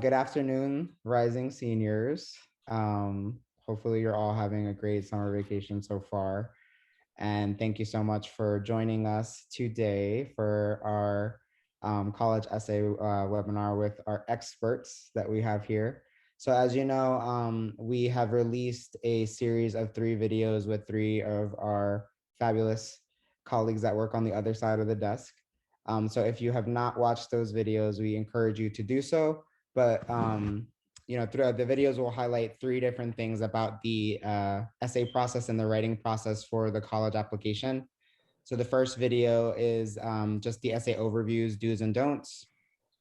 Good afternoon, rising seniors. Hopefully you're all having a great summer vacation so far. And thank you so much for joining us today for our college essay webinar with our experts that we have here. So as you know, we have released a series of 3 videos with 3 of our fabulous colleagues that work on the other side of the desk. So if you have not watched those videos, we encourage you to do so. But throughout the videos, we'll highlight 3 different things about the essay process and the writing process for the college application. So the first video is just the essay overviews, do's and don'ts.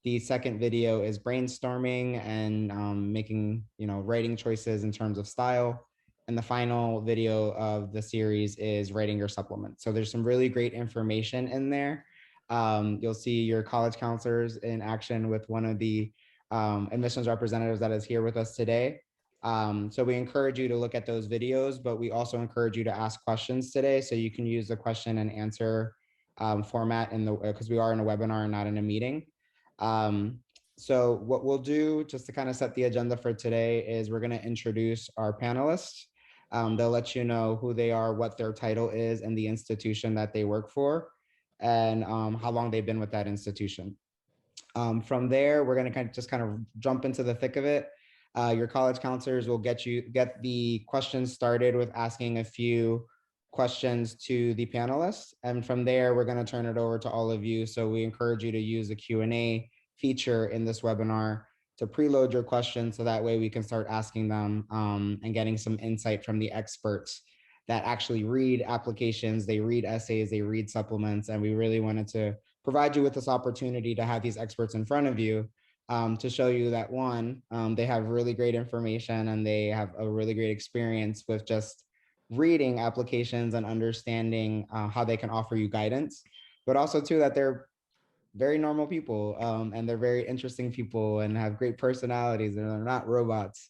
The second video is brainstorming and making, writing choices in terms of style. And the final video of the series is writing your supplement. So there's some really great information in there. You'll see your college counselors in action with one of the admissions representatives that is here with us today. So we encourage you to look at those videos, but we also encourage you to ask questions today. So you can use the question and answer format because we are in a webinar and not in a meeting. So what we'll do just to kind of set the agenda for today is we're going to introduce our panelists. They'll let you know who they are, what their title is, and the institution that they work for, and how long they've been with that institution. From there, we're going to kind of jump into the thick of it. Your college counselors will get the questions started with asking a few questions to the panelists. And from there, we're going to turn it over to all of you. So we encourage you to use the Q&A feature in this webinar to preload your questions so that way we can start asking them and getting some insight from the experts that actually read applications, they read essays, they read supplements, and we really wanted to provide you with this opportunity to have these experts in front of you to show you that one, they have really great information and they have a really great experience with just reading applications and understanding how they can offer you guidance, but also too that they're very normal people and they're very interesting people and have great personalities and they're not robots.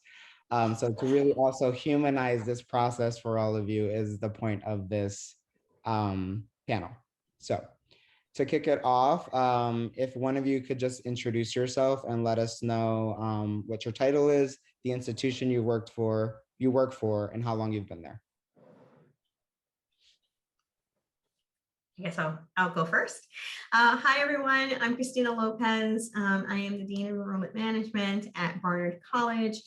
So to really also humanize this process for all of you is the point of this panel. So to kick it off, if one of you could just introduce yourself and let us know what your title is, the institution you work for, and how long you've been there. I guess I'll go first. Hi, everyone. I'm Christina Lopez. I am the Dean of Enrollment Management at Barnard College.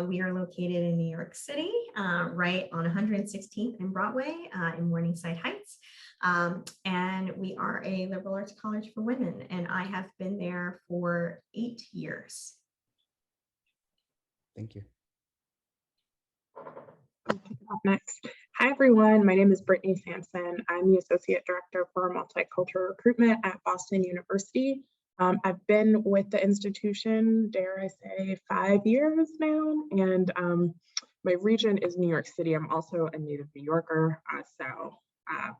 We are located in New York City, right on 116th and Broadway in Morningside Heights. And we are a liberal arts college for women, and I have been there for 8 years. Thank you. I'll kick it off next. Hi, everyone. My name is Brittany Sampson. I'm the Associate Director for Multicultural Recruitment at Boston University. I've been with the institution, dare I say, 5 years now, and my region is New York City. I'm also a native New Yorker, so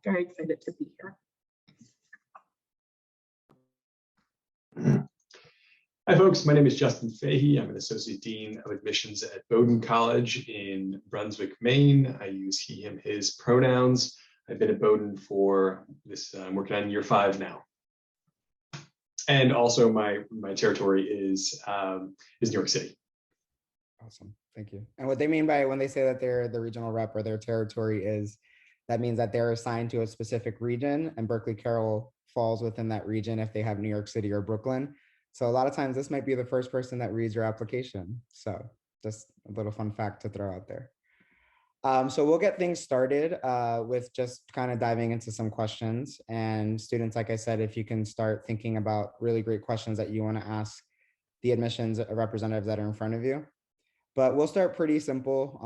very excited to be here. Hi, folks. My name is Justin Fahey. I'm an Associate Dean of Admissions at Bowdoin College in Brunswick, Maine. I use he, him, his pronouns. I've been at Bowdoin for this, I'm working on year 5 now. And also my territory is New York City. Awesome, thank you. And what they mean by when they say that they're the regional rep or their territory is, that means that they're assigned to a specific region and Berkeley Carroll falls within that region if they have New York City or Brooklyn. So a lot of times this might be the first person that reads your application. So just a little fun fact to throw out there. So we'll get things started with just kind of diving into some questions. And students, like I said, if you can start thinking about really great questions that you want to ask the admissions representatives that are in front of you. But we'll start pretty simple.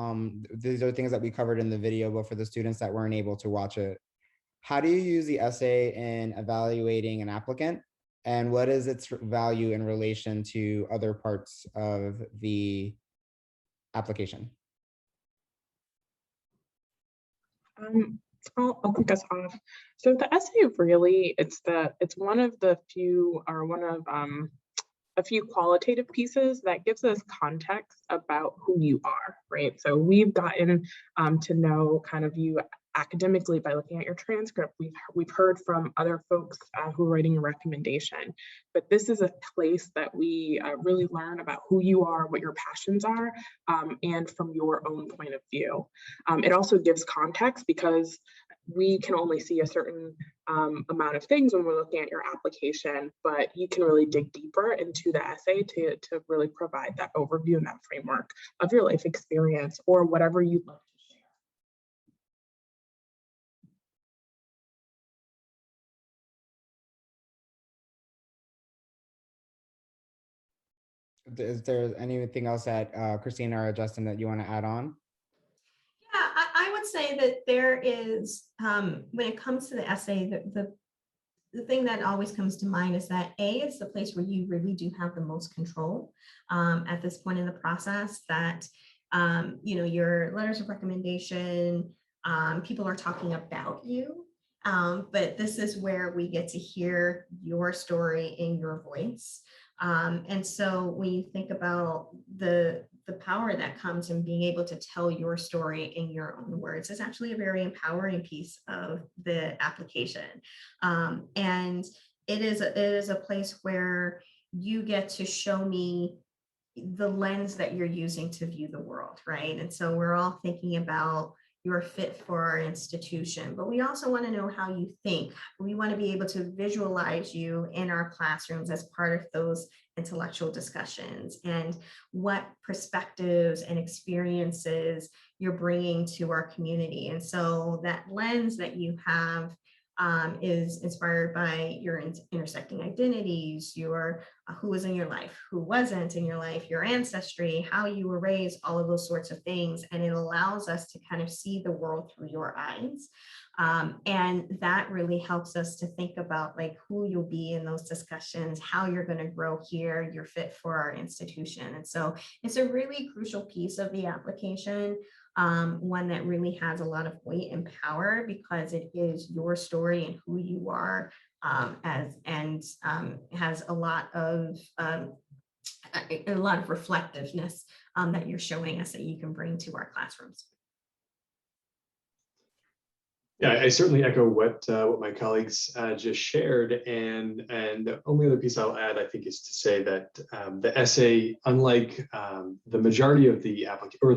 These are things that we covered in the video, but for the students that weren't able to watch it, how do you use the essay in evaluating an applicant? And what is its value in relation to other parts of the application? I'll kick us off. So the essay really, it's one of the few, or one of a few qualitative pieces that gives us context about who you are, right? So we've gotten to know kind of you academically by looking at your transcript. We've heard from other folks who are writing a recommendation, but this is a place that we really learn about who you are, what your passions are, and from your own point of view. It also gives context because we can only see a certain amount of things when we're looking at your application, but you can really dig deeper into the essay to really provide that overview and that framework of your life experience or whatever you'd like to share. Is there anything else that Christina or Justin that you want to add on? Yeah, I would say that there is, when it comes to the essay, the thing that always comes to mind is that A, is the place where you really do have the most control at this point in the process, that, your letters of recommendation, people are talking about you, but this is where we get to hear your story in your voice. And so when you think about the power that comes in being able to tell your story in your own words, is actually a very empowering piece of the application. And it is a place where you get to show me the lens that you're using to view the world, right? And so we're all thinking about you're fit for our institution, but we also want to know how you think. We want to be able to visualize you in our classrooms as part of those intellectual discussions and what perspectives and experiences you're bringing to our community. And so that lens that you have is inspired by your intersecting identities, your who was in your life, who wasn't in your life, your ancestry, how you were raised, all of those sorts of things. And it allows us to kind of see the world through your eyes. And that really helps us to think about like who you'll be in those discussions, how you're going to grow here, you're fit for our institution. And so it's a really crucial piece of the application. One that really has a lot of weight and power because it is your story and who you are, has a lot of reflectiveness that you're showing us that you can bring to our classrooms. Yeah, I certainly echo what my colleagues just shared, and the only other piece I'll add, I think, is to say that the essay, unlike the majority of the application or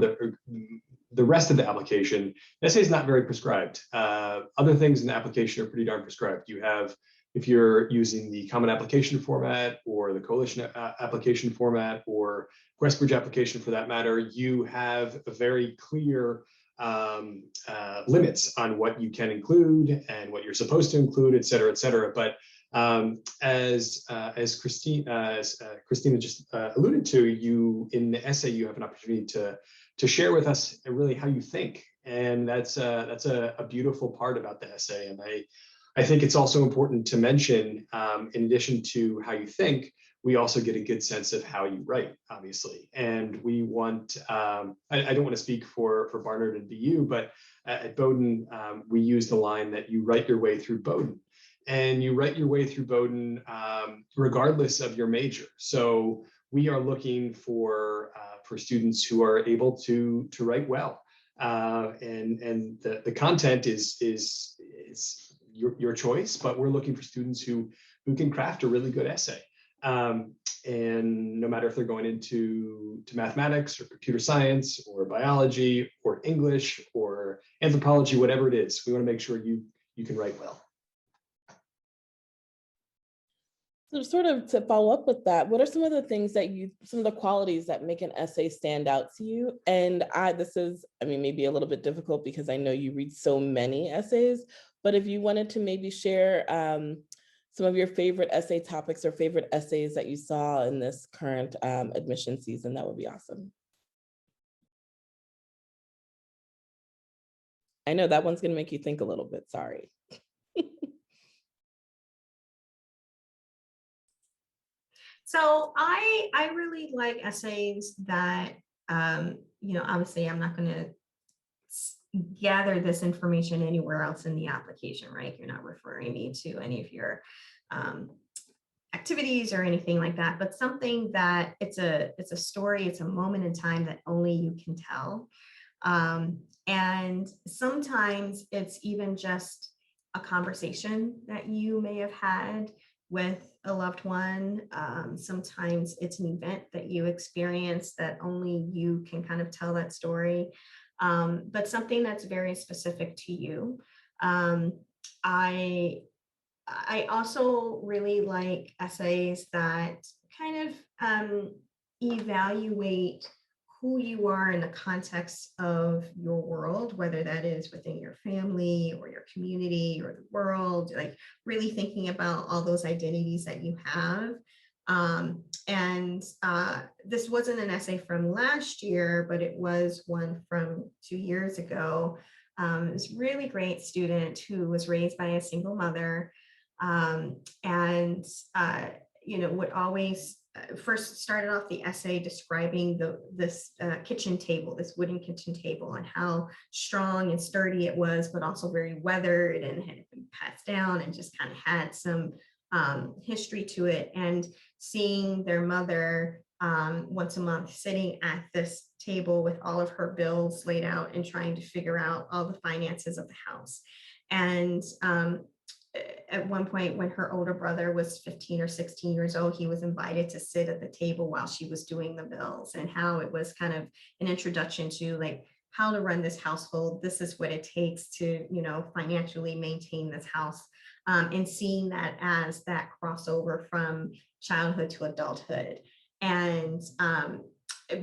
the rest of the application, the essay is not very prescribed. Other things in the application are pretty darn prescribed. You have, if you're using the common application format or the coalition application format or Questbridge application for that matter, you have a very clear limits on what you can include and what you're supposed to include, et cetera, et cetera. But as Christina just alluded to, you in the essay you have an opportunity to share with us really how you think, and that's a beautiful part about the essay. And I think it's also important to mention, in addition to how you think, we also get a good sense of how you write, obviously. And we want, I don't want to speak for Barnard and BU, but at Bowdoin, we use the line that you write your way through Bowdoin. And you write your way through Bowdoin regardless of your major. So we are looking for students who are able to write well. And the content is your choice, but we're looking for students who can craft a really good essay. And no matter if they're going into mathematics or computer science or biology or English or anthropology, whatever it is, we want to make sure you can write well. So sort of to follow up with that, what are some of the things that some of the qualities that make an essay stand out to you? And this is, maybe a little bit difficult because I know you read so many essays, but if you wanted to maybe share some of your favorite essay topics or favorite essays that you saw in this current admission season, that would be awesome. I know that one's going to make you think a little bit, sorry. So I really like essays that, obviously I'm not going to gather this information anywhere else in the application, right? You're not referring me to any of your activities or anything like that, but something that it's a story, it's a moment in time that only you can tell. And sometimes it's even just a conversation that you may have had with a loved one. Sometimes it's an event that you experience that only you can kind of tell that story, but something that's very specific to you. I also really like essays that kind of evaluate who you are in the context of your world, whether that is within your family or your community or the world, like really thinking about all those identities that you have. And this wasn't an essay from last year, but it was one from 2 years ago. This really great student who was raised by a single mother, and would always first started off the essay describing this kitchen table, this wooden kitchen table, and how strong and sturdy it was, but also very weathered and had been passed down and just kind of had some history to it. And seeing their mother once a month sitting at this table with all of her bills laid out and trying to figure out all the finances of the house. And at one point when her older brother was 15 or 16 years old, he was invited to sit at the table while she was doing the bills, and how it was kind of an introduction to like how to run this household. This is what it takes to, financially maintain this house, and seeing that as that crossover from childhood to adulthood, and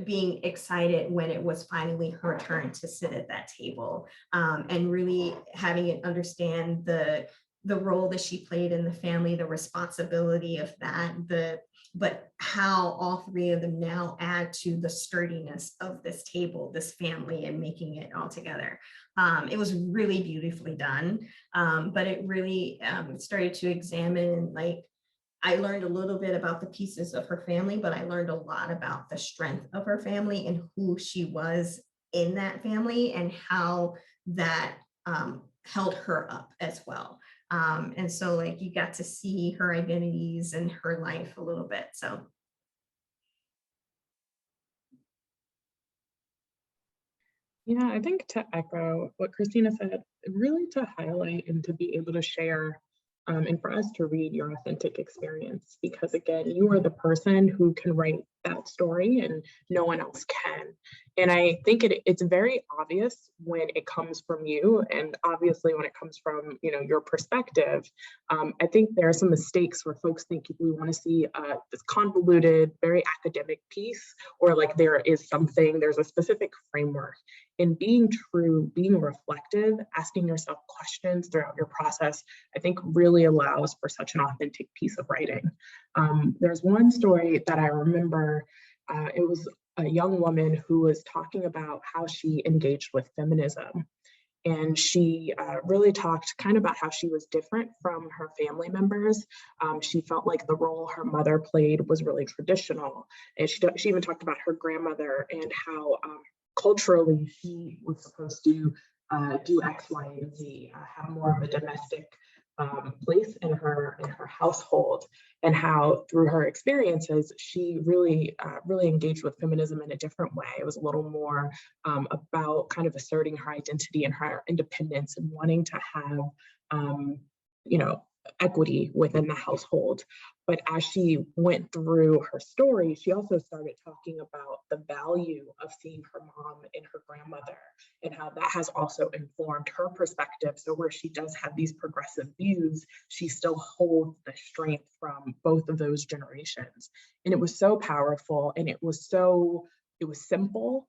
being excited when it was finally her turn to sit at that table, and really having it understand the role that she played in the family, the responsibility of that, but how all three of them now add to the sturdiness of this table, this family, and making it all together. It was really beautifully done, but it really started to examine, like, I learned a little bit about the pieces of her family, but I learned a lot about the strength of her family and who she was in that family, and how that held her up as well. And so like you got to see her identities and her life a little bit. So Yeah, I think to echo what Christina said, really to highlight and to be able to share, and for us to read your authentic experience, because again, you are the person who can write that story and no one else can. And I think it's very obvious when it comes from you, and obviously when it comes from your perspective. I think there are some mistakes where folks think we want to see this convoluted, very academic piece, or like there's a specific framework. In being true, being reflective, asking yourself questions throughout your process, I think really allows for such an authentic piece of writing. There's one story that I remember. It was a young woman who was talking about how she engaged with feminism. And she really talked kind of about how she was different from her family members. She felt like the role her mother played was really traditional. And she even talked about her grandmother and how culturally she was supposed to do X, Y, and Z, have more of a domestic place in her household, and how through her experiences she really engaged with feminism in a different way. It was a little more about kind of asserting her identity and her independence and wanting to have equity within the household. But as she went through her story, she also started talking about the value of seeing her mom and her grandmother, and how that has also informed her perspective. So where she does have these progressive views, she still holds the strength from both of those generations. And it was so powerful, and it was simple.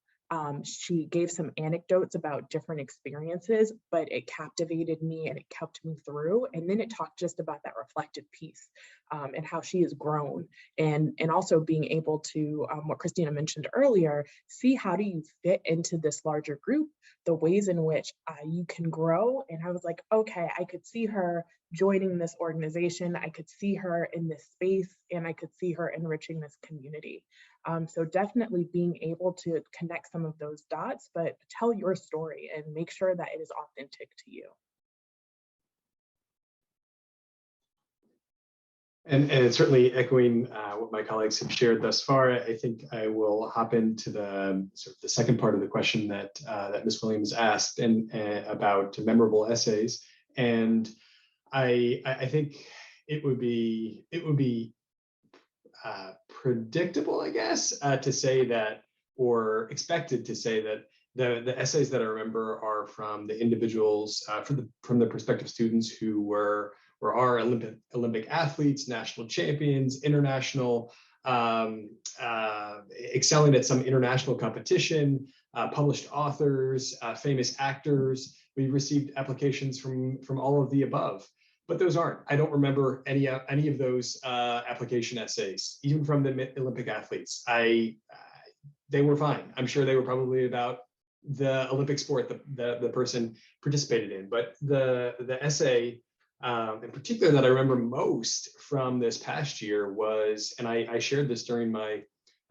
She gave some anecdotes about different experiences, but it captivated me and it kept me through. And then it talked just about that reflective piece, and how she has grown, and also being able to, what Christina mentioned earlier, see how do you fit into this larger group, the ways in which you can grow. And I was like, okay, I could see her joining this organization. I could see her in this space, and I could see her enriching this community. So definitely being able to connect some of those dots, but tell your story and make sure that it is authentic to you. And certainly echoing what my colleagues have shared thus far, I think I will hop into the sort of the second part of the question that that Ms. Williams asked, and about memorable essays. And I think it would be predictable, I guess, to say that, or expected to say that the essays that I remember are from the individuals, from the prospective students who were or are Olympic athletes, national champions, international, excelling at some international competition, published authors, famous actors. We've received applications from all of the above, but those aren't. I don't remember any of those application essays, even from the Olympic athletes. They were fine. I'm sure they were probably about the Olympic sport the person participated in, but the essay in particular that I remember most from this past year was, and I shared this during my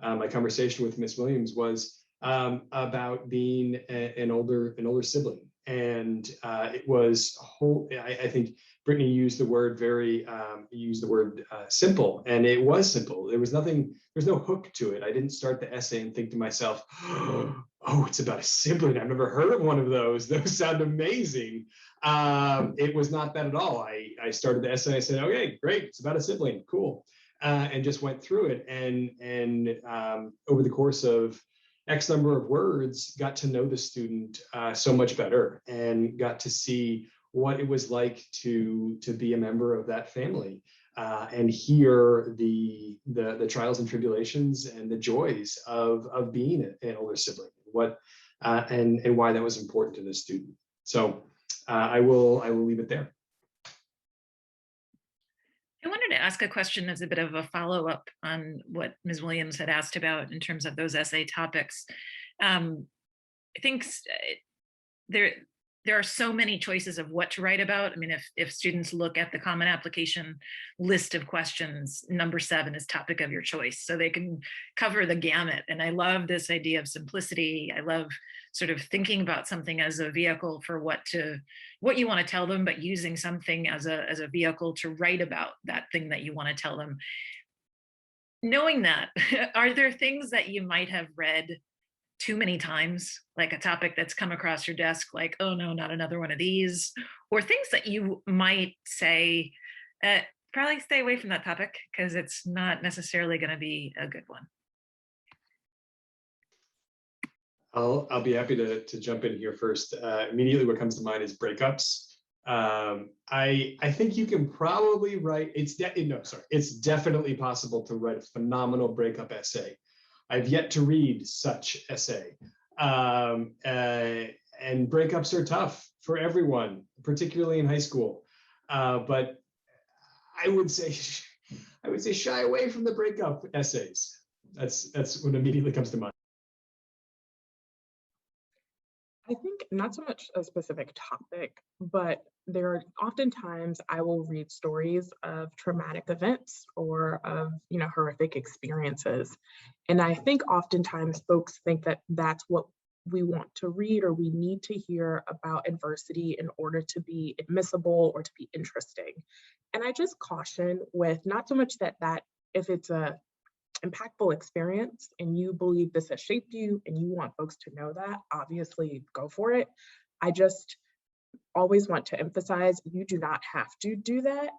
my conversation with Miss Williams, was about being an older sibling. And it was I think Brittany used the word simple, and it was simple. There was no hook to it. I didn't start the essay and think to myself, oh, it's about a sibling. I've never heard of one of those. Those sound amazing. It was not that at all. I started the essay. I said, okay, great. It's about a sibling. Cool. And just went through it. And over the course of X number of words, got to know the student so much better, and got to see what it was like to be a member of that family, and hear the trials and tribulations and the joys of being an older sibling, and why that was important to the student. So I will leave it there. I wanted to ask a question as a bit of a follow-up on what Ms. Williams had asked about in terms of those essay topics. I think there are so many choices of what to write about. I mean, if students look at the Common Application list of questions, number 7 is topic of your choice. So they can cover the gamut. And I love this idea of simplicity. I love sort of thinking about something as a vehicle for what you want to tell them, but using something as a vehicle to write about that thing that you want to tell them. Knowing that, are there things that you might have read too many times, like a topic that's come across your desk, like, oh no, not another one of these, or things that you might say, probably stay away from that topic because it's not necessarily going to be a good one? I'll be happy to jump in here first. Immediately, what comes to mind is breakups. I think you can probably write. It's definitely possible to write a phenomenal breakup essay. I've yet to read such essay. And breakups are tough for everyone, particularly in high school. But I would say shy away from the breakup essays. That's what immediately comes to mind. I think not so much a specific topic, but there are oftentimes I will read stories of traumatic events or of, horrific experiences. And I think oftentimes folks think that that's what we want to read, or we need to hear about adversity in order to be admissible or to be interesting. And I just caution with not so much that if it's a impactful experience and you believe this has shaped you and you want folks to know that, obviously go for it. I just always want to emphasize you do not have to do that,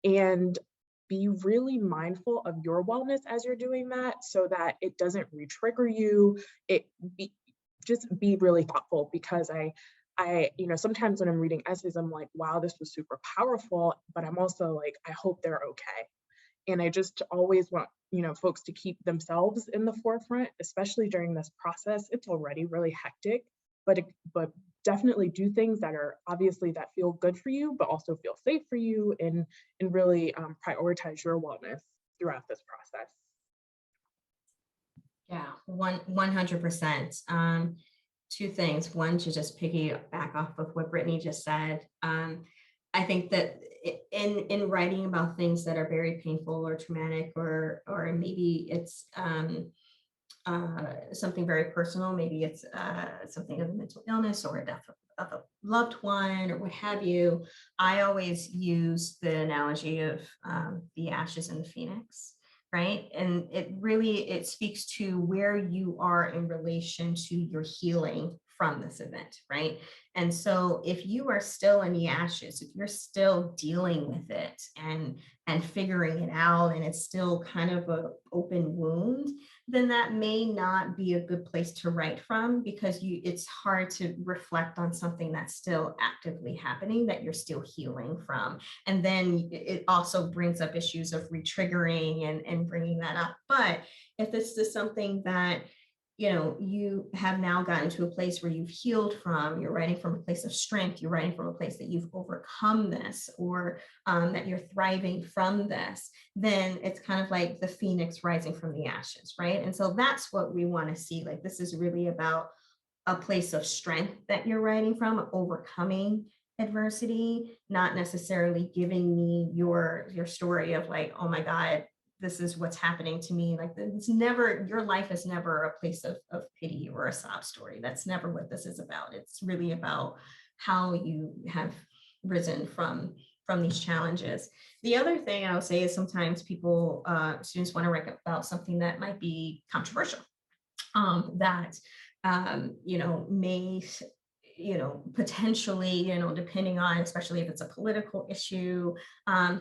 and be really mindful of your wellness as you're doing that so that it doesn't re-trigger you. Just be really thoughtful, because I sometimes when I'm reading essays, I'm like, wow, this was super powerful, but I'm also like, I hope they're okay. And I just always want, folks to keep themselves in the forefront, especially during this process. It's already really hectic, but definitely do things that are obviously that feel good for you, but also feel safe for you, and really prioritize your wellness throughout this process. Yeah, 100%. Two things. One, to just piggyback off of what Brittany just said. I think that in writing about things that are very painful or traumatic, or maybe it's something very personal. Maybe it's something of a mental illness or a death of a loved one or what have you. I always use the analogy of the ashes and the phoenix, right? And it speaks to where you are in relation to your healing from this event, right? And so if you are still in the ashes, if you're still dealing with it and figuring it out, and it's still kind of an open wound, then that may not be a good place to write from, because it's hard to reflect on something that's still actively happening, that you're still healing from. And then it also brings up issues of retriggering and bringing that up. But if this is something that you have now gotten to a place where you've healed from, you're writing from a place of strength, you're writing from a place that you've overcome this, or that you're thriving from this, then it's kind of like the phoenix rising from the ashes, right? And so that's what we want to see. Like, this is really about a place of strength that you're writing from, overcoming adversity, not necessarily giving me your story of like, oh my God, this is what's happening to me. Like, it's never, your life is never a place of pity or a sob story. That's never what this is about. It's really about how you have risen from these challenges. The other thing I would say is sometimes students want to write about something that might be controversial, that may potentially, depending on, especially if it's a political issue,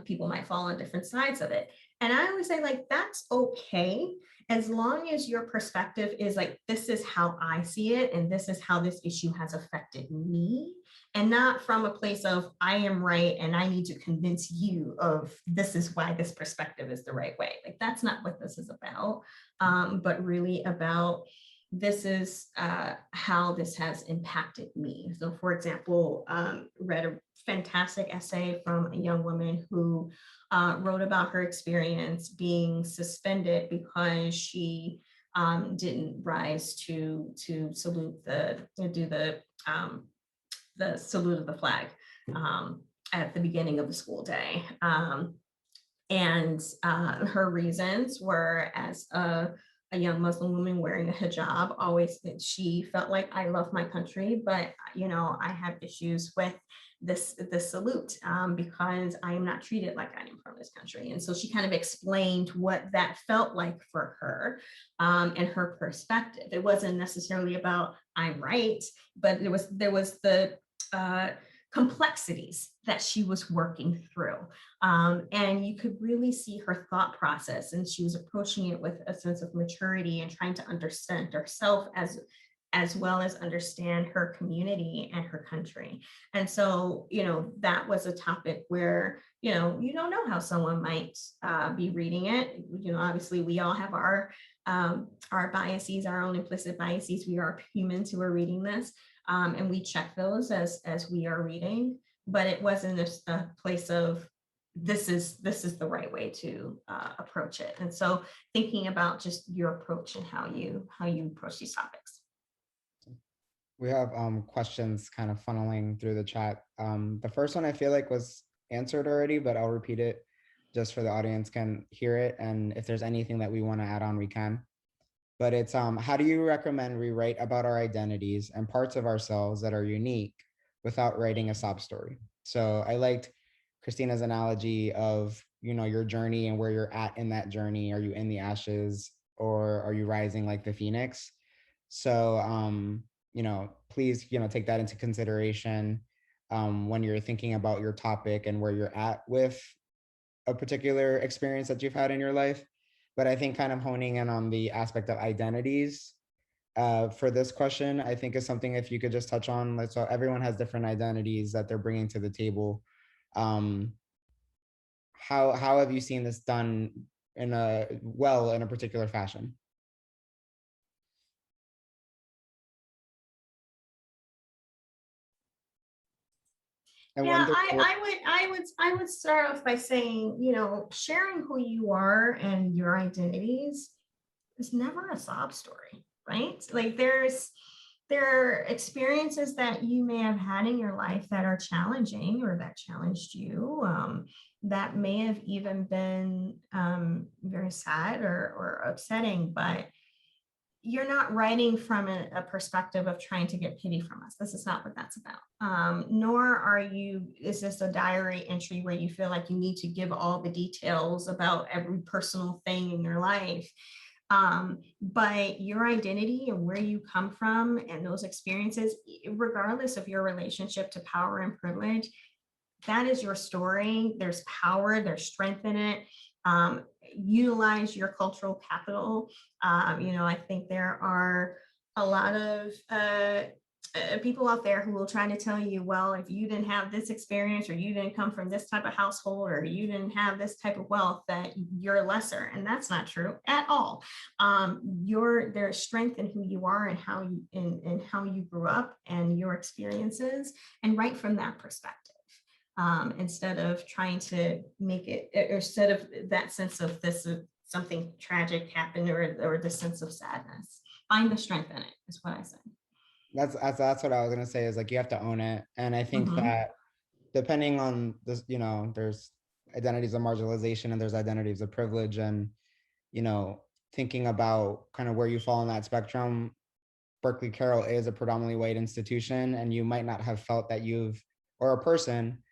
people might fall on different sides of it. And I always say, like, that's okay, as long as your perspective is like, this is how I see it, and this is how this issue has affected me, and not from a place of I am right and I need to convince you of this is why this perspective is the right way. Like, that's not what this is about, but really about, this is how this has impacted me. So, for example, read a fantastic essay from a young woman who wrote about her experience being suspended because she didn't rise to salute the salute of the flag at the beginning of the school day. And her reasons were, as a young Muslim woman wearing a hijab, always that she felt like, I love my country, but I have issues with this salute because I am not treated like I am from this country. And so she kind of explained what that felt like for her and her perspective. It wasn't necessarily about I'm right, but there was the complexities that she was working through. And you could really see her thought process, and she was approaching it with a sense of maturity and trying to understand herself as well as understand her community and her country. And so, that was a topic where, you don't know how someone might be reading it. Obviously we all have our biases, our own implicit biases. We are humans who are reading this. And we check those as we are reading, but it wasn't a place of this is the right way to approach it. And so thinking about just your approach and how you approach these topics. We have questions kind of funneling through the chat. The first one I feel like was answered already, but I'll repeat it just for the audience can hear it. And if there's anything that we want to add on, we can. But it's how do you recommend we write about our identities and parts of ourselves that are unique without writing a sob story? So I liked Christina's analogy of, your journey and where you're at in that journey. Are you in the ashes or are you rising like the phoenix? So, please, take that into consideration when you're thinking about your topic and where you're at with a particular experience that you've had in your life. But I think kind of honing in on the aspect of identities for this question, I think is something if you could just touch on. So everyone has different identities that they're bringing to the table. How have you seen this done in a particular fashion? And yeah, I would start off by saying, sharing who you are and your identities is never a sob story, right? Like, there are experiences that you may have had in your life that are challenging or that challenged you, that may have even been very sad or upsetting, but you're not writing from a perspective of trying to get pity from us. This is not what that's about. Nor is this a diary entry where you feel like you need to give all the details about every personal thing in your life. But your identity and where you come from and those experiences, regardless of your relationship to power and privilege, that is your story. There's power, there's strength in it. Utilize your cultural capital. I think there are a lot of people out there who will try to tell you, well, if you didn't have this experience, or you didn't come from this type of household, or you didn't have this type of wealth, that you're lesser. And that's not true at all. There's strength in who you are and how you grew up and your experiences, and right from that perspective. Instead of trying to make it, or instead of that sense of something tragic happened, or the sense of sadness. Find the strength in it, is what I say. That's what I was gonna say, is like, you have to own it. And I think that depending on this, there's identities of marginalization and there's identities of privilege, and thinking about kind of where you fall on that spectrum. Berkeley Carroll is a predominantly white institution, and you might not have felt that or a person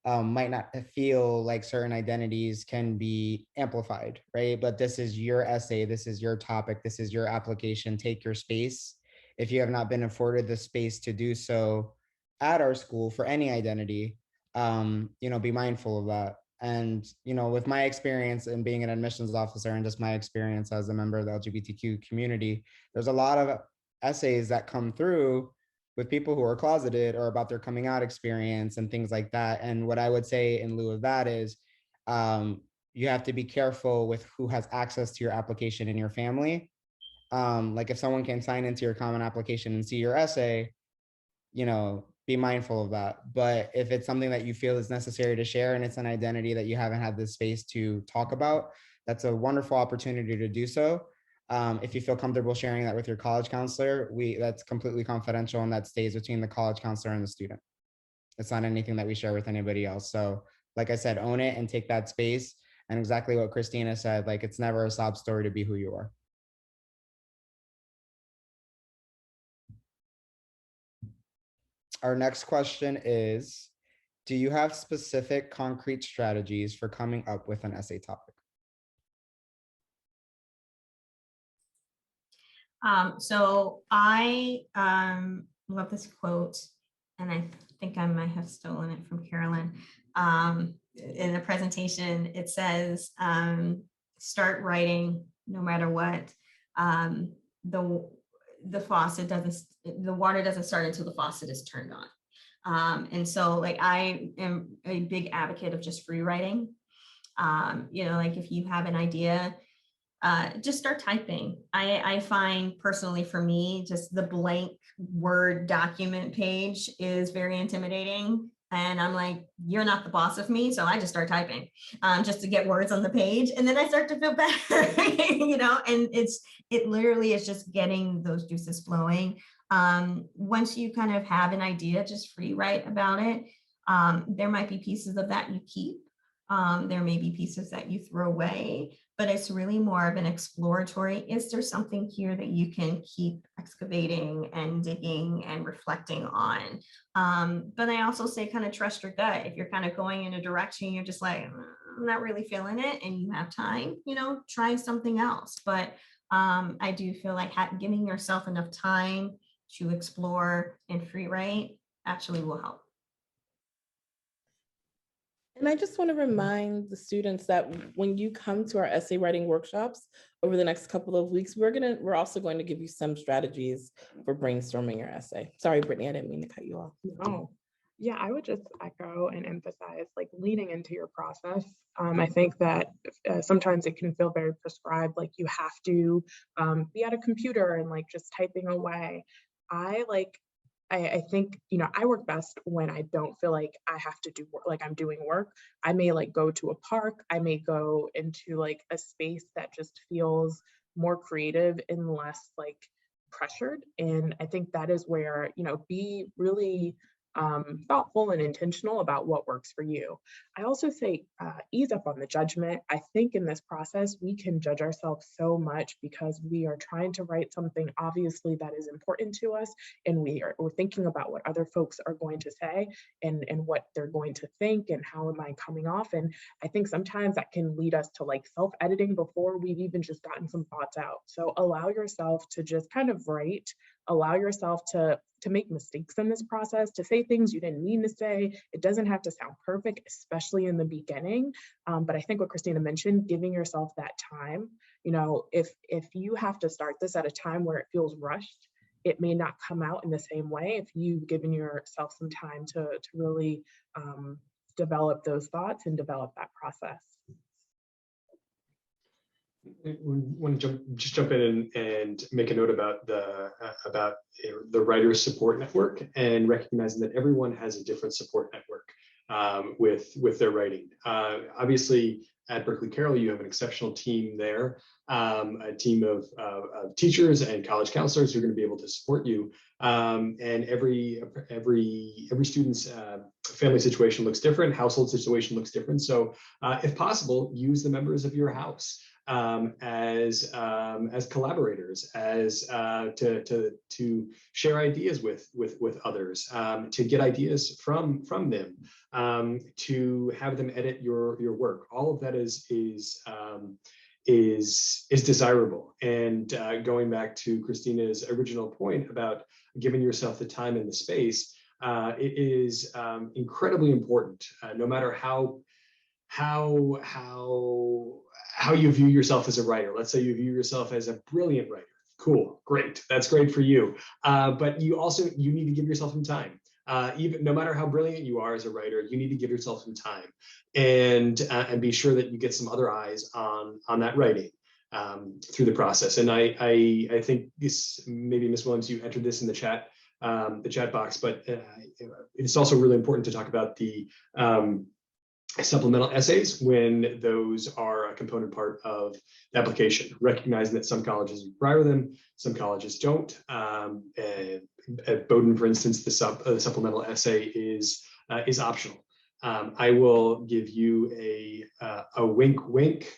might not feel like certain identities can be amplified, right? But this is your essay, this is your topic, this is your application. Take your space. If you have not been afforded the space to do so at our school for any identity, be mindful of that. And, with my experience in being an admissions officer, and just my experience as a member of the LGBTQ community, there's a lot of essays that come through with people who are closeted, or about their coming out experience and things like that. And what I would say in lieu of that is, you have to be careful with who has access to your application in your family. Like, if someone can sign into your common application and see your essay, be mindful of that. But if it's something that you feel is necessary to share, and it's an identity that you haven't had the space to talk about, that's a wonderful opportunity to do so. If you feel comfortable sharing that with your college counselor, that's completely confidential, and that stays between the college counselor and the student. It's not anything that we share with anybody else. So, like I said, own it and take that space. And exactly what Christina said, like, it's never a sob story to be who you are. Our next question is, do you have specific concrete strategies for coming up with an essay topic? So I love this quote, and I think I might have stolen it from Carolyn. In the presentation, it says, start writing no matter what. The water doesn't start until the faucet is turned on. And so, like, I am a big advocate of just free writing. Like, if you have an idea, just start typing. I find personally, for me, just the blank Word document page is very intimidating. And I'm like, you're not the boss of me. So I just start typing just to get words on the page. And then I start to feel better, and it literally is just getting those juices flowing. Once you kind of have an idea, just free write about it. There might be pieces of that you keep. There may be pieces that you throw away, but it's really more of an exploratory. Is there something here that you can keep excavating and digging and reflecting on? But I also say, kind of trust your gut. If you're kind of going in a direction, you're just like, I'm not really feeling it, and you have time, try something else. But I do feel like giving yourself enough time to explore and free write actually will help. And I just want to remind the students that when you come to our essay writing workshops over the next couple of weeks, we're also going to give you some strategies for brainstorming your essay. Sorry, Brittany, I didn't mean to cut you off. No. Yeah, I would just echo and emphasize, like, leaning into your process. I think that sometimes it can feel very prescribed, like you have to be at a computer and like just typing away. I think, I work best when I don't feel like I have to do work, like I'm doing work. I may like go to a park. I may go into like a space that just feels more creative and less like pressured. And I think that is where, be really thoughtful and intentional about what works for you. I also say ease up on the judgment. I think in this process, we can judge ourselves so much because we are trying to write something obviously that is important to us, and we're thinking about what other folks are going to say and what they're going to think and how am I coming off. And I think sometimes that can lead us to like self-editing before we've even just gotten some thoughts out. So allow yourself to just kind of write, allow yourself to make mistakes in this process, to say things you didn't mean to say. It doesn't have to sound perfect, especially in the beginning. But I think what Christina mentioned, giving yourself that time, you know, if you have to start this at a time where it feels rushed, it may not come out in the same way if you've given yourself some time to really develop those thoughts and develop that process. I want to jump in and make a note about the Writers Support Network, and recognizing that everyone has a different support network with their writing. Obviously, at Berkeley Carroll, you have an exceptional team there, a team of teachers and college counselors who are going to be able to support you. And every student's family situation looks different, household situation looks different. So, if possible, use the members of your house as collaborators, as to share ideas with others, to get ideas from them, to have them edit your work. All of that is desirable. And going back to Christina's original point about giving yourself the time and the space, it is incredibly important, no matter how you view yourself as a writer. Let's say you view yourself as a brilliant writer. Cool, great, that's great for you. But you need to give yourself some time. Even no matter how brilliant you are as a writer, you need to give yourself some time, and be sure that you get some other eyes on that writing through the process. And I think this, maybe Ms. Williams, you entered this in the chat box, but it's also really important to talk about the supplemental essays when those are a component part of the application, recognizing that some colleges require them, some colleges don't. At Bowdoin, for instance, the supplemental essay is optional. I will give you a wink, wink.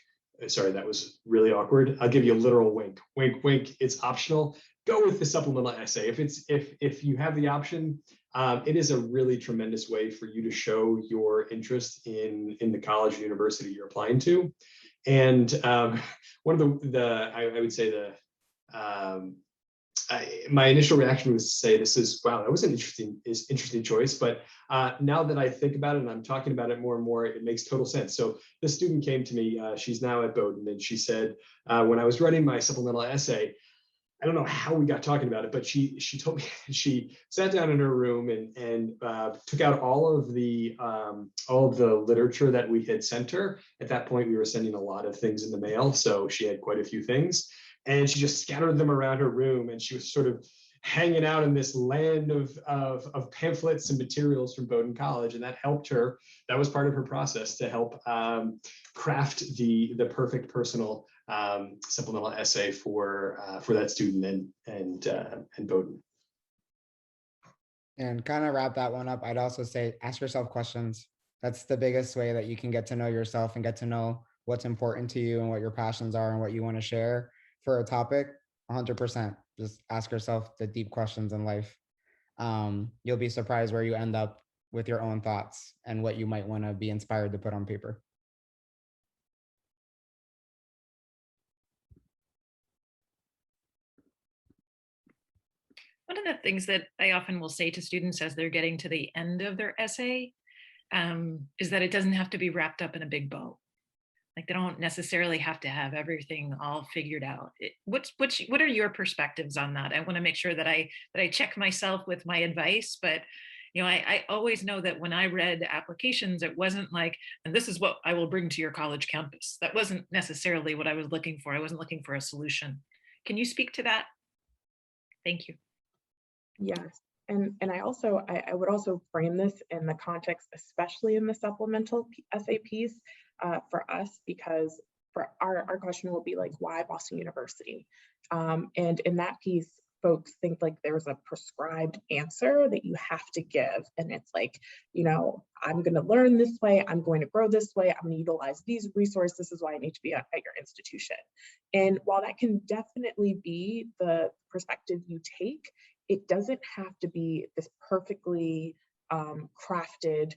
Sorry, that was really awkward. I'll give you a literal wink, wink, wink. It's optional. Go with the supplemental essay. If you have the option, it is a really tremendous way for you to show your interest in the college or university you're applying to. And one of I would say my initial reaction was to say, wow, that was an interesting choice. But now that I think about it and I'm talking about it more and more, it makes total sense. So this student came to me, she's now at Bowdoin, and she said, when I was writing my supplemental essay, I don't know how we got talking about it, but she told me she sat down in her room and took out all of the literature that we had sent her. At that point, we were sending a lot of things in the mail, so she had quite a few things, and she just scattered them around her room, and she was sort of hanging out in this land of pamphlets and materials from Bowdoin College, and that helped her. That was part of her process to help craft the perfect personal supplemental essay for that student and Bowdoin. And kind of wrap that one up, I'd also say ask yourself questions. That's the biggest way that you can get to know yourself and get to know what's important to you and what your passions are and what you want to share for a topic. 100%. Just ask yourself the deep questions in life. You'll be surprised where you end up with your own thoughts and what you might want to be inspired to put on paper. One of the things that I often will say to students as they're getting to the end of their essay is that it doesn't have to be wrapped up in a big bow. Like, they don't necessarily have to have everything all figured out. What are your perspectives on that? I want to make sure that I check myself with my advice, but I always know that when I read applications, it wasn't like, and this is what I will bring to your college campus. That wasn't necessarily what I was looking for. I wasn't looking for a solution. Can you speak to that? Thank you. Yes. And I would also frame this in the context, especially in the supplemental essay piece for us, because for our question will be like, why Boston University? And in that piece, folks think like there's a prescribed answer that you have to give. And it's like, you know, I'm going to learn this way, I'm going to grow this way, I'm going to utilize these resources, this is why I need to be at your institution. And while that can definitely be the perspective you take, it doesn't have to be this perfectly crafted,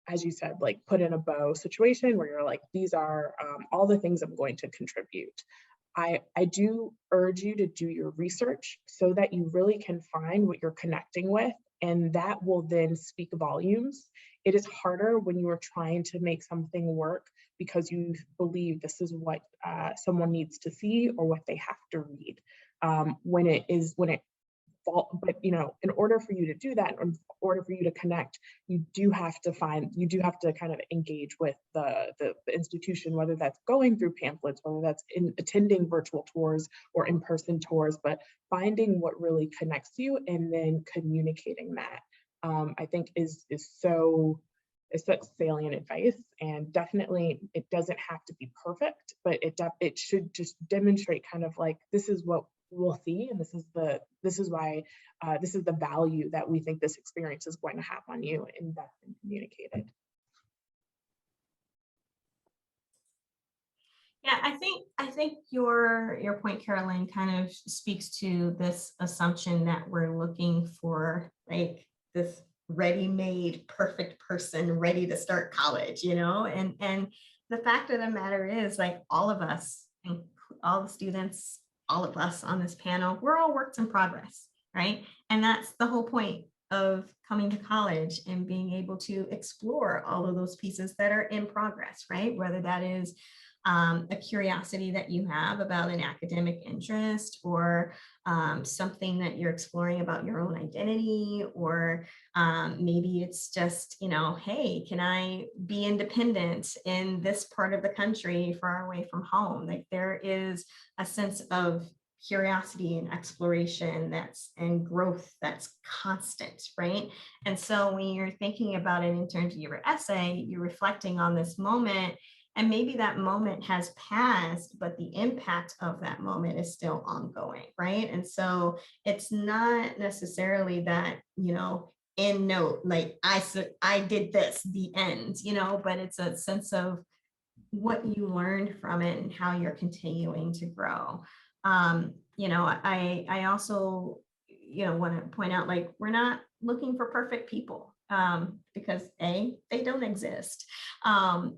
as you said, like put in a bow situation where you're like, these are all the things I'm going to contribute. I do urge you to do your research so that you really can find what you're connecting with, and that will then speak volumes. It is harder when you are trying to make something work because you believe this is what someone needs to see or what they have to read. But you know, in order for you to do that, in order for you to connect, you do have to kind of engage with the institution, whether that's going through pamphlets, whether that's in attending virtual tours or in-person tours, but finding what really connects you and then communicating that, I think is such salient advice. And definitely it doesn't have to be perfect, but it should just demonstrate kind of like, this is what we'll see, and this is why this is the value that we think this experience is going to have on you, and that's been communicated. Yeah, I think your point, Caroline, kind of speaks to this assumption that we're looking for like this ready-made perfect person ready to start college, you know, and the fact of the matter is, like, all of us, and all the students, all of us on this panel, we're all works in progress, right? And that's the whole point of coming to college and being able to explore all of those pieces that are in progress, right? Whether that is a curiosity that you have about an academic interest, or something that you're exploring about your own identity, or maybe it's just, you know, hey, can I be independent in this part of the country far away from home? Like, there is a sense of curiosity and exploration and growth that's constant, right? And so when you're thinking about it in terms of your essay, you're reflecting on this moment. And maybe that moment has passed, but the impact of that moment is still ongoing, right? And so it's not necessarily that, you know, end note, like I did this, the end, you know, but it's a sense of what you learned from it and how you're continuing to grow. You know, I also, you know, want to point out, like, we're not looking for perfect people, because they don't exist.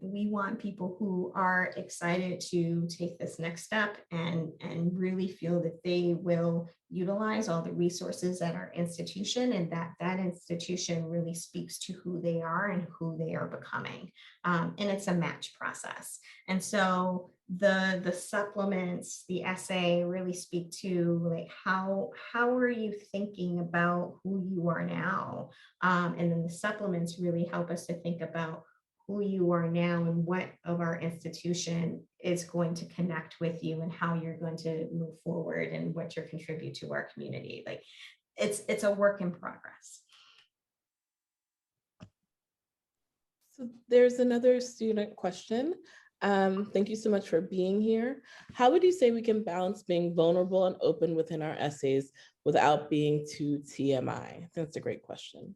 We want people who are excited to take this next step and really feel that they will utilize all the resources at our institution, and that institution really speaks to who they are and who they are becoming. And it's a match process. And so the supplements, the essay, really speak to, like, how are you thinking about who you are now? And then the supplements really help us to think about who you are now and what of our institution is going to connect with you and how you're going to move forward and what you contribute to our community. Like, it's a work in progress. So there's another student question. Thank you so much for being here. How would you say we can balance being vulnerable and open within our essays without being too TMI? I think that's a great question.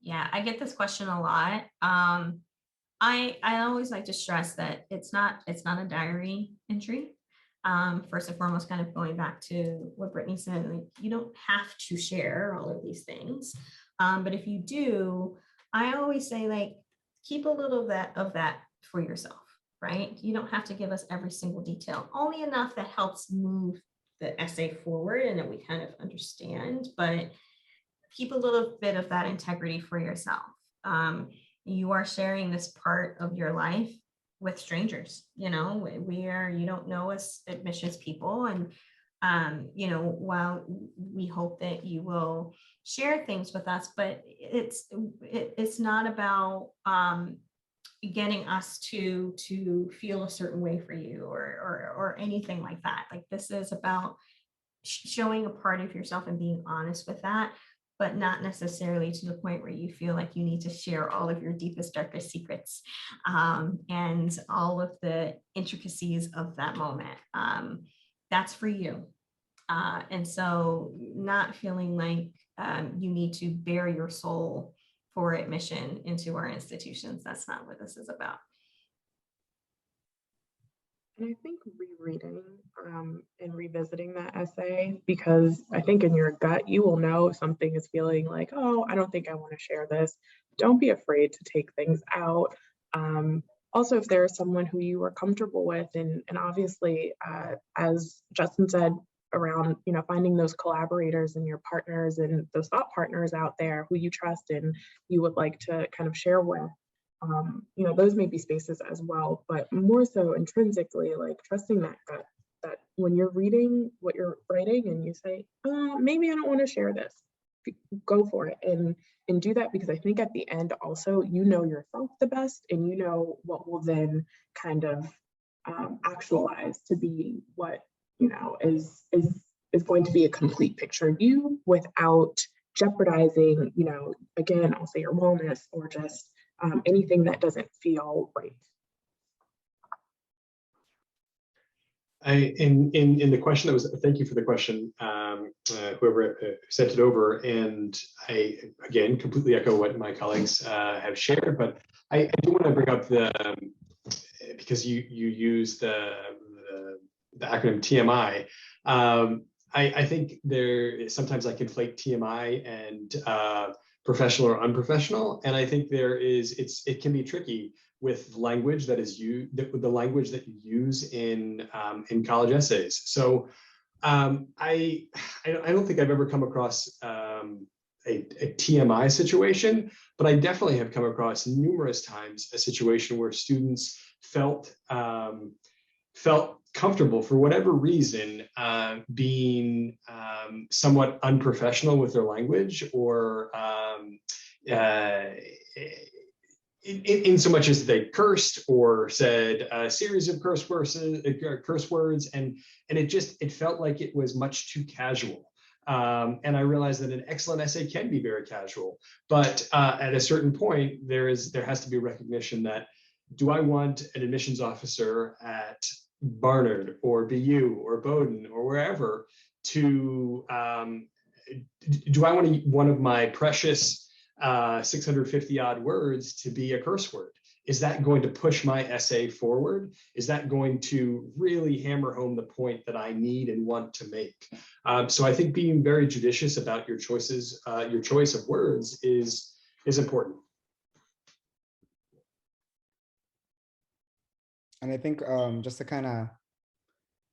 Yeah, I get this question a lot. I always like to stress that it's not a diary entry. First and foremost, kind of going back to what Brittany said, like, you don't have to share all of these things. But if you do, I always say, like, keep a little of that for yourself, right? You don't have to give us every single detail, only enough that helps move the essay forward and that we kind of understand, but keep a little bit of that integrity for yourself. You are sharing this part of your life with strangers. You know, you don't know us admissions people. And, you know, while we hope that you will share things with us, but it's not about getting us to feel a certain way for you or anything like that. Like, this is about showing a part of yourself and being honest with that, but not necessarily to the point where you feel like you need to share all of your deepest, darkest secrets, and all of the intricacies of that moment. that's for you. And so not feeling like you need to bare your soul for admission into our institutions. That's not what this is about. And I think rereading and revisiting that essay, because I think in your gut, you will know if something is feeling like, oh, I don't think I want to share this. Don't be afraid to take things out. Also, if there is someone who you are comfortable with, and obviously, as Justin said, around, you know, finding those collaborators and your partners and those thought partners out there who you trust and you would like to kind of share with. You know, those may be spaces as well, but more so intrinsically, like trusting that gut, that when you're reading what you're writing and you say, maybe I don't want to share this, go for it and do that, because I think at the end also, you know yourself the best and you know what will then kind of actualize to be what, you know, is going to be a complete picture of you without jeopardizing, you know, again, I'll say your wellness or just anything that doesn't feel right. In the question that was, thank you for the question, whoever sent it over, and I again completely echo what my colleagues have shared, but I do want to bring up the because you use the acronym TMI. I think there sometimes I conflate TMI and professional or unprofessional, and I think it can be tricky with language that is the language that you use in college essays. So I don't think I've ever come across a TMI situation, but I definitely have come across numerous times a situation where students felt comfortable for whatever reason being somewhat unprofessional with their language, or in so much as they cursed or said a series of curse words, and it felt like it was much too casual. And I realized that an excellent essay can be very casual, but at a certain point, there has to be recognition that, do I want an admissions officer at Barnard or BU or Bowdoin or wherever to, do I want one of my precious 650 odd words to be a curse word? Is that going to push my essay forward? Is that going to really hammer home the point that I need and want to make? So I think being very judicious about your choices, your choice of words is important. And I think just to kind of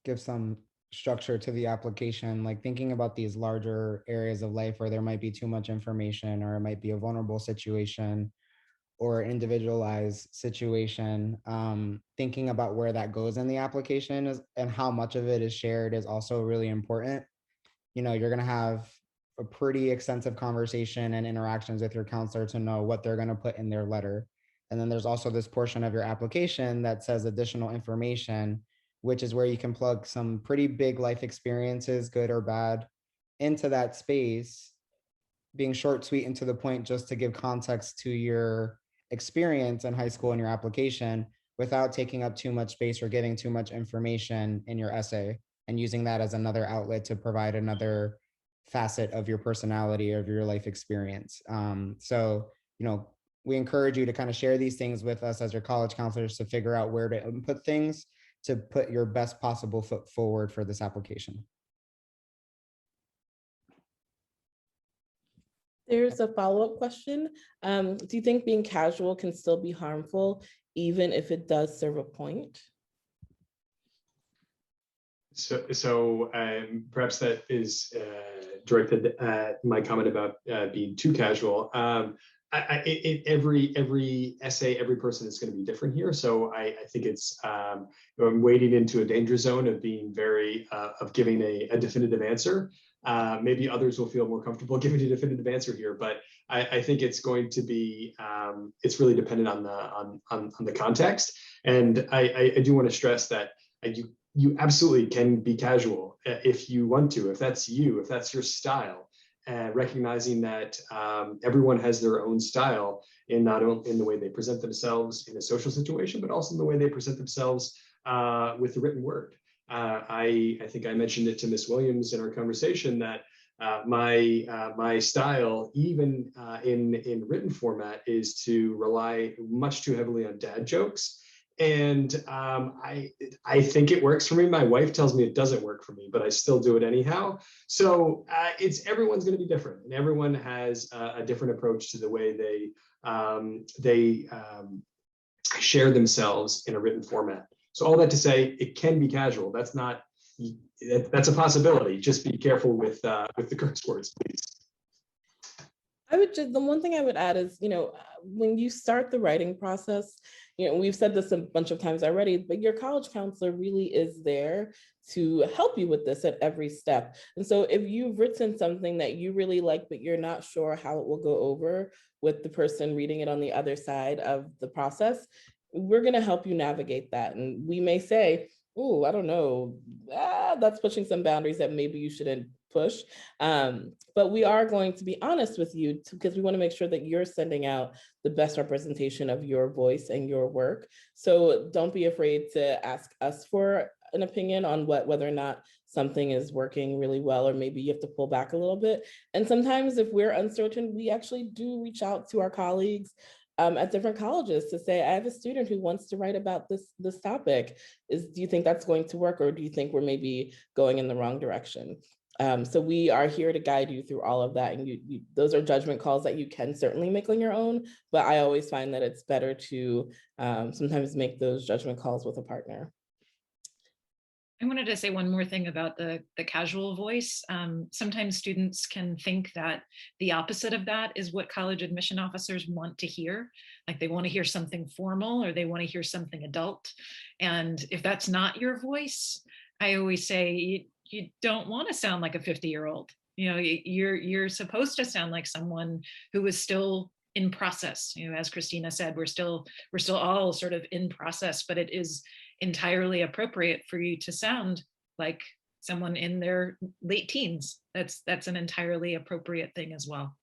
give some structure to the application, like thinking about these larger areas of life where there might be too much information, or it might be a vulnerable situation or individualized situation, thinking about where that goes in the application and how much of it is shared is also really important. You know, you're going to have a pretty extensive conversation and interactions with your counselor to know what they're going to put in their letter. And then there's also this portion of your application that says additional information, which is where you can plug some pretty big life experiences, good or bad, into that space, being short, sweet, and to the point, just to give context to your experience in high school and your application without taking up too much space or giving too much information in your essay, and using that as another outlet to provide another facet of your personality or of your life experience. So, you know, we encourage you to kind of share these things with us as your college counselors to figure out where to input things to put your best possible foot forward for this application. There's a follow-up question. Do you think being casual can still be harmful, even if it does serve a point? So perhaps that is directed at my comment about being too casual. Every essay, every person is going to be different here. So I think it's I'm wading into a danger zone of being of giving a definitive answer. Maybe others will feel more comfortable giving a definitive answer here, but I think it's going to be it's really dependent on the context. And I do want to stress that you absolutely can be casual if you want to, if that's you, if that's your style. Recognizing that everyone has their own style in not only in the way they present themselves in a social situation, but also in the way they present themselves with the written word. I think I mentioned it to Miss Williams in our conversation that my style, even in written format, is to rely much too heavily on dad jokes. And I think it works for me. My wife tells me it doesn't work for me, but I still do it anyhow. So everyone's going to be different, and everyone has a different approach to the way they share themselves in a written format. So all that to say, it can be casual. That's a possibility. Just be careful with the curse words, please. The one thing I would add is, when you start the writing process, we've said this a bunch of times already, but your college counselor really is there to help you with this at every step. And so if you've written something that you really like, but you're not sure how it will go over with the person reading it on the other side of the process, we're going to help you navigate that. And we may say, oh, I don't know, that's pushing some boundaries that maybe you shouldn't push. But we are going to be honest with you because we want to make sure that you're sending out the best representation of your voice and your work. So don't be afraid to ask us for an opinion on whether or not something is working really well, or maybe you have to pull back a little bit. And sometimes if we're uncertain, we actually do reach out to our colleagues at different colleges to say, I have a student who wants to write about this topic. Do you think that's going to work, or do you think we're maybe going in the wrong direction? So we are here to guide you through all of that. And those are judgment calls that you can certainly make on your own, but I always find that it's better to sometimes make those judgment calls with a partner. I wanted to say one more thing about the casual voice. Sometimes students can think that the opposite of that is what college admission officers want to hear. Like they want to hear something formal, or they want to hear something adult. And if that's not your voice, I always say you don't want to sound like a 50-year-old. You're supposed to sound like someone who is still in process. As Christina said, we're still all sort of in process, but it is entirely appropriate for you to sound like someone in their late teens. That's an entirely appropriate thing as well.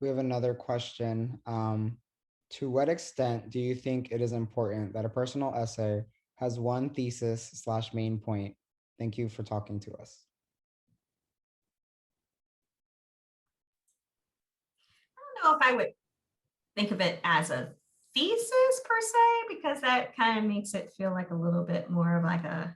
We have another question. To what extent do you think it is important that a personal essay has one thesis/main point? Thank you for talking to us. I don't know if I would think of it as a thesis per se, because that kind of makes it feel like a little bit more of like a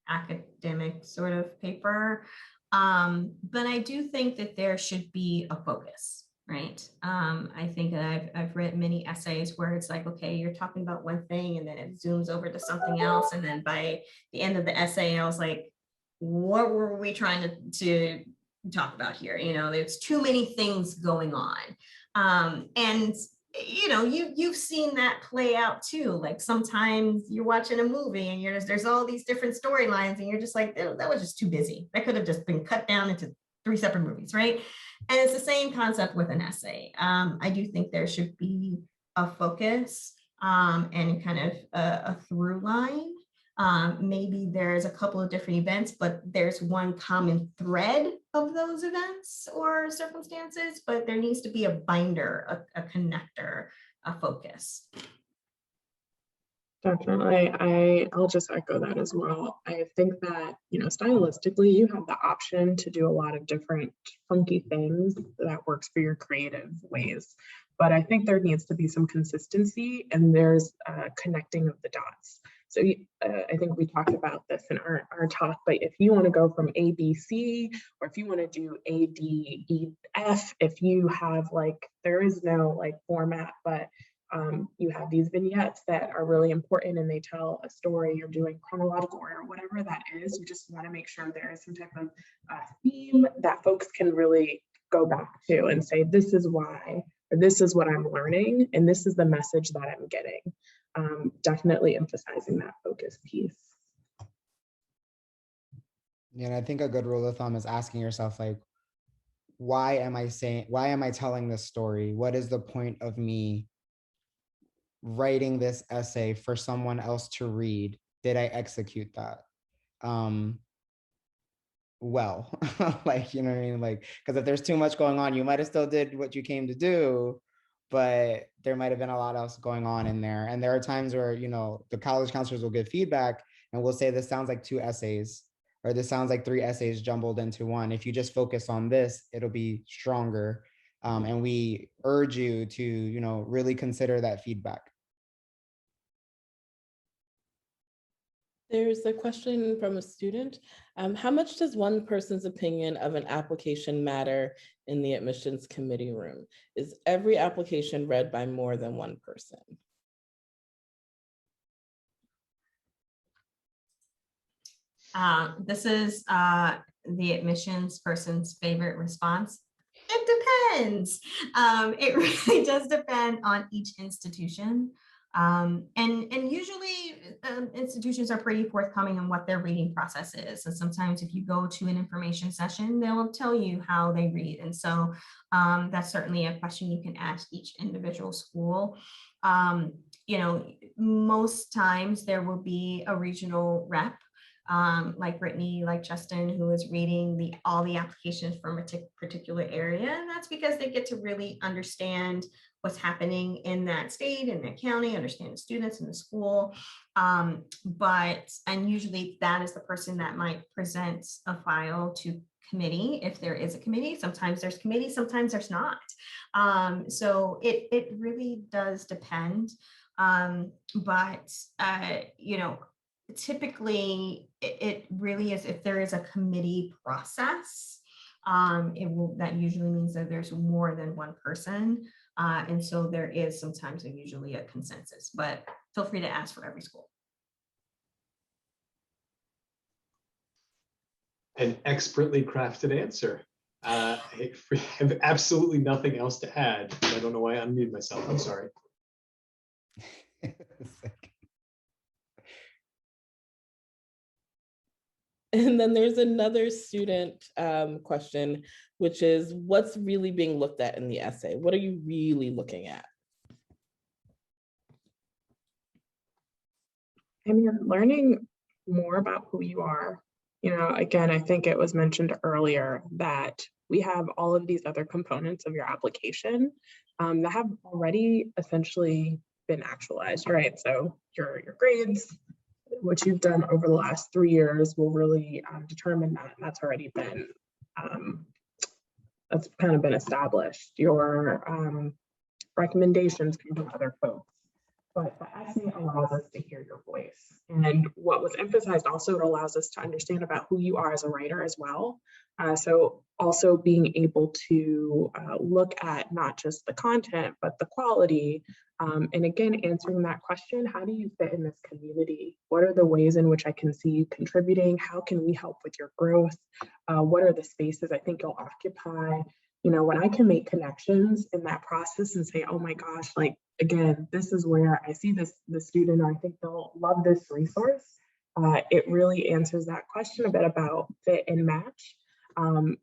academic sort of paper. But I do think that there should be a focus, right? I think that I've read many essays where it's like, okay, you're talking about one thing and then it zooms over to something else. And then by the end of the essay, I was like, what were we trying to talk about here? There's too many things going on. And you've seen that play out too. Like sometimes you're watching a movie and there's all these different storylines and you're just like, that was just too busy. That could have just been cut down into 3 separate movies, right? And it's the same concept with an essay. I do think there should be a focus and kind of a through line. Maybe there's a couple of different events, but there's one common thread of those events or circumstances, but there needs to be a binder, a connector, a focus. Definitely. I'll just echo that as well. I think that, stylistically, you have the option to do a lot of different funky things that works for your creative ways. But I think there needs to be some consistency, and there's connecting of the dots. So I think we talked about this in our talk, but if you want to go from A, B, C, or if you want to do A, D, E, F, if you have there is no format, but you have these vignettes that are really important and they tell a story, you're doing chronological order, whatever that is, you just want to make sure there is some type of theme that folks can really go back to and say, this is why, or this is what I'm learning, and this is the message that I'm getting. Definitely emphasizing that focus piece. Yeah, and I think a good rule of thumb is asking yourself, why am I telling this story? What is the point of me writing this essay for someone else to read? Did I execute that well? You know what I mean? Because if there's too much going on, you might have still did what you came to do, but there might have been a lot else going on in there. And there are times where, you know, the college counselors will give feedback and we'll say, this sounds like 2 essays, or this sounds like 3 essays jumbled into one. If you just focus on this, it'll be stronger. And we urge you to, you know, really consider that feedback. There's a question from a student. How much does one person's opinion of an application matter in the admissions committee room? Is every application read by more than one person? This is the admissions person's favorite response. It depends. It really does depend on each institution. And usually institutions are pretty forthcoming in what their reading process is. So sometimes if you go to an information session, they'll tell you how they read. And so that's certainly a question you can ask each individual school. You know, most times there will be a regional rep, like Brittany, like Justin, who is reading all the applications from a particular area. And that's because they get to really understand what's happening in that state, in that county, understand the students in the school. And usually that is the person that might present a file to committee, if there is a committee. Sometimes there's committee, sometimes there's not. So it really does depend. You know, typically it really is, if there is a committee process, that usually means that there's more than one person. And so there is sometimes and usually a consensus, but feel free to ask for every school. An expertly crafted answer. I have absolutely nothing else to add. I don't know why I unmuted myself. I'm sorry. And then there's another student question, which is, what's really being looked at in the essay? What are you really looking at? I mean, learning more about who you are. You know, again, I think it was mentioned earlier that we have all of these other components of your application that have already essentially been actualized, right? So your grades, what you've done over the last 3 years will really determine that. That's already been, that's kind of been established. Your recommendations come from other folks, but the essay allows us to hear your voice. And what was emphasized also, it allows us to understand about who you are as a writer as well. So also being able to look at not just the content, but the quality. And again, answering that question, how do you fit in this community? What are the ways in which I can see you contributing? How can we help with your growth? What are the spaces I think you'll occupy? You know, when I can make connections in that process and say, oh my gosh, like, again, this is where I see the student, or I think they'll love this resource. It really answers that question a bit about fit and match.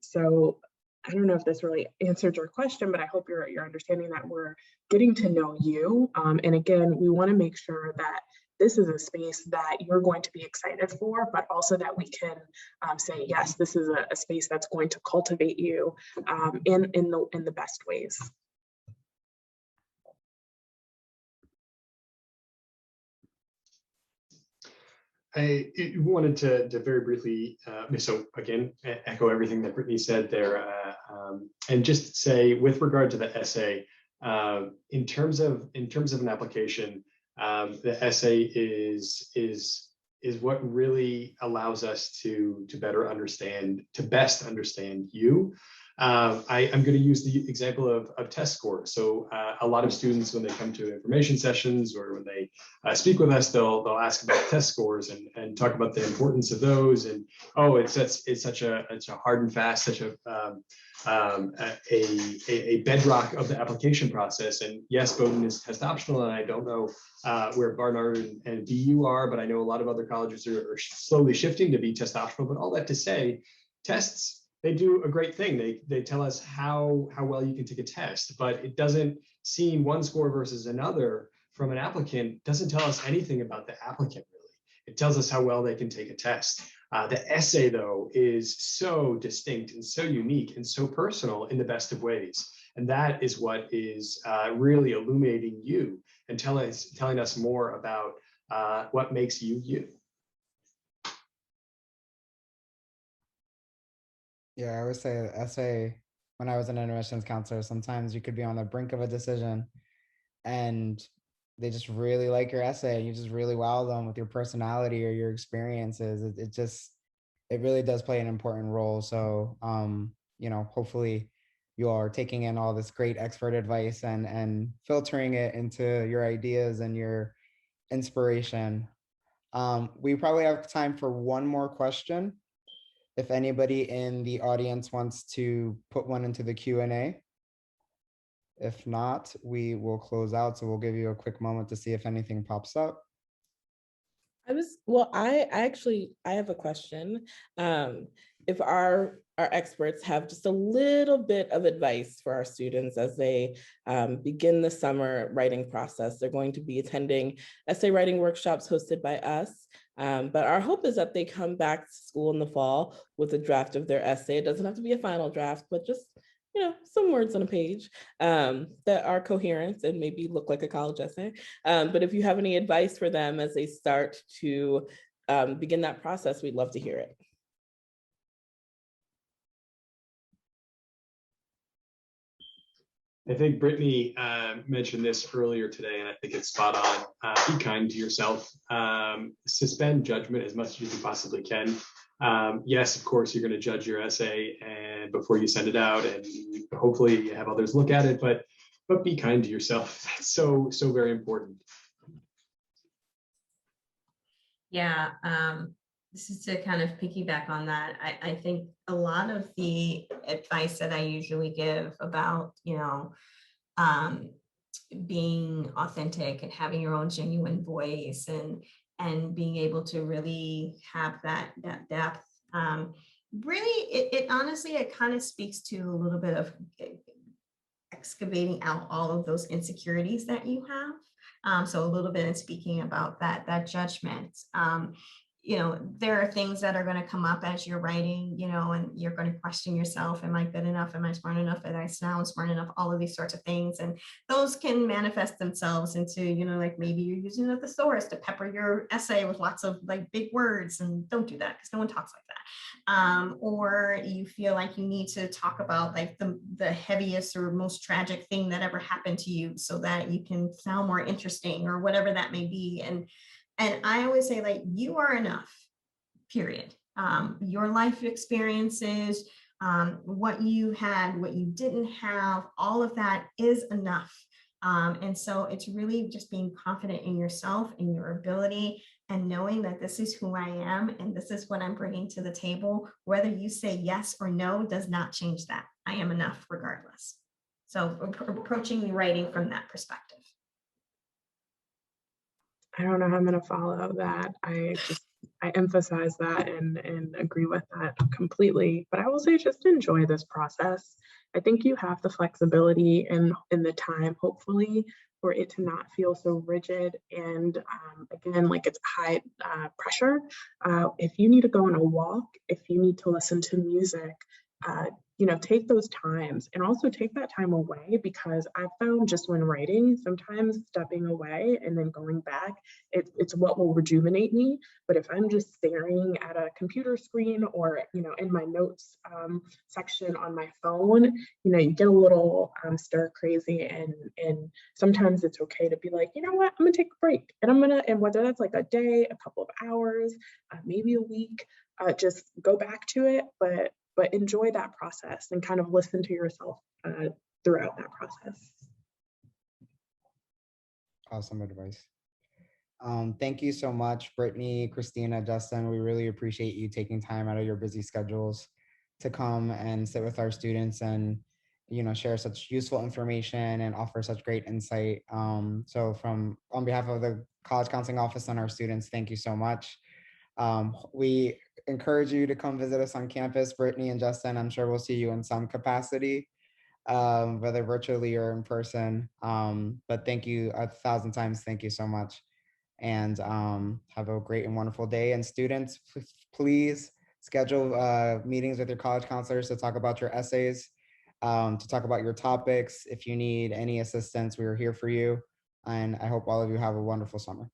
So I don't know if this really answered your question, but I hope you're understanding that we're getting to know you. And again, we want to make sure that this is a space that you're going to be excited for, but also that we can say, yes, this is a space that's going to cultivate you in the best ways. I wanted to very briefly, so again, echo everything that Brittany said there, and just say, with regard to the essay, in terms of an application, the essay is what really allows us to best understand you. I'm going to use the example of test scores. So a lot of students, when they come to information sessions or when they speak with us, they'll ask about test scores and talk about the importance of those. And oh, it's such a hard and fast, such a bedrock of the application process. And yes, Bowdoin is test optional, and I don't know where Barnard and BU are, but I know a lot of other colleges are slowly shifting to be test optional. But all that to say, tests, they do a great thing. They tell us how well you can take a test, but it doesn't seem one score versus another from an applicant doesn't tell us anything about the applicant, really. It tells us how well they can take a test. The essay, though, is so distinct and so unique and so personal in the best of ways. And that is what is really illuminating you and telling us more about what makes you you. Yeah, I always say essay, when I was an admissions counselor, sometimes you could be on the brink of a decision and they just really like your essay and you just really wow them with your personality or your experiences. It really does play an important role. So, hopefully you are taking in all this great expert advice and filtering it into your ideas and your inspiration. We probably have time for one more question. If anybody in the audience wants to put one into the Q&A. If not, we will close out. So we'll give you a quick moment to see if anything pops up. I have a question. If our experts have just a little bit of advice for our students as they begin the summer writing process. They're going to be attending essay writing workshops hosted by us. But our hope is that they come back to school in the fall with a draft of their essay. It doesn't have to be a final draft, but just some words on a page that are coherent and maybe look like a college essay. But if you have any advice for them as they start to begin that process, we'd love to hear it. I think Brittany mentioned this earlier today, and I think it's spot on. Be kind to yourself. Suspend judgment as much as you possibly can. Yes, of course, you're going to judge your essay and before you send it out, and hopefully you have others look at it. But be kind to yourself. That's so very important. Yeah, this is to kind of piggyback on that. I think a lot of the advice that I usually give about, being authentic and having your own genuine voice and being able to really have that depth. Really, it honestly, it kind of speaks to a little bit of excavating out all of those insecurities that you have. So a little bit in speaking about that judgment. There are things that are going to come up as you're writing, and you're going to question yourself. Am I good enough? Am I smart enough? Am I sound smart enough? All of these sorts of things. And those can manifest themselves into, like maybe you're using a thesaurus to pepper your essay with lots of like big words, and don't do that because no one talks like that. Or you feel like you need to talk about like the heaviest or most tragic thing that ever happened to you so that you can sound more interesting or whatever that may be. And I always say, like, you are enough, period. Your life experiences, what you had, what you didn't have, all of that is enough. And so it's really just being confident in yourself and your ability and knowing that this is who I am and this is what I'm bringing to the table. Whether you say yes or no does not change that. I am enough regardless. So approaching the writing from that perspective. I don't know how I'm going to follow that. I emphasize that and agree with that completely. But I will say just enjoy this process. I think you have the flexibility and the time, hopefully, for it to not feel so rigid. And again, like it's high pressure. If you need to go on a walk, if you need to listen to music, take those times and also take that time away, because I've found just when writing, sometimes stepping away and then going back, it's what will rejuvenate me. But if I'm just staring at a computer screen or, in my notes section on my phone, you get a little stir crazy, and sometimes it's okay to be like, you know what, I'm gonna take a break, and whether that's like a day, a couple of hours, maybe a week, just go back to it, but enjoy that process and kind of listen to yourself throughout that process. Awesome advice. Thank you so much, Brittany, Christina, Justin. We really appreciate you taking time out of your busy schedules to come and sit with our students and share such useful information and offer such great insight. So on behalf of the College Counseling Office and our students, thank you so much. We encourage you to come visit us on campus. Brittany and Justin, I'm sure we'll see you in some capacity, whether virtually or in person. But thank you 1,000 times. Thank you so much. And have a great and wonderful day. And students, please schedule meetings with your college counselors to talk about your essays. to talk about your topics. If you need any assistance, we are here for you. And I hope all of you have a wonderful summer.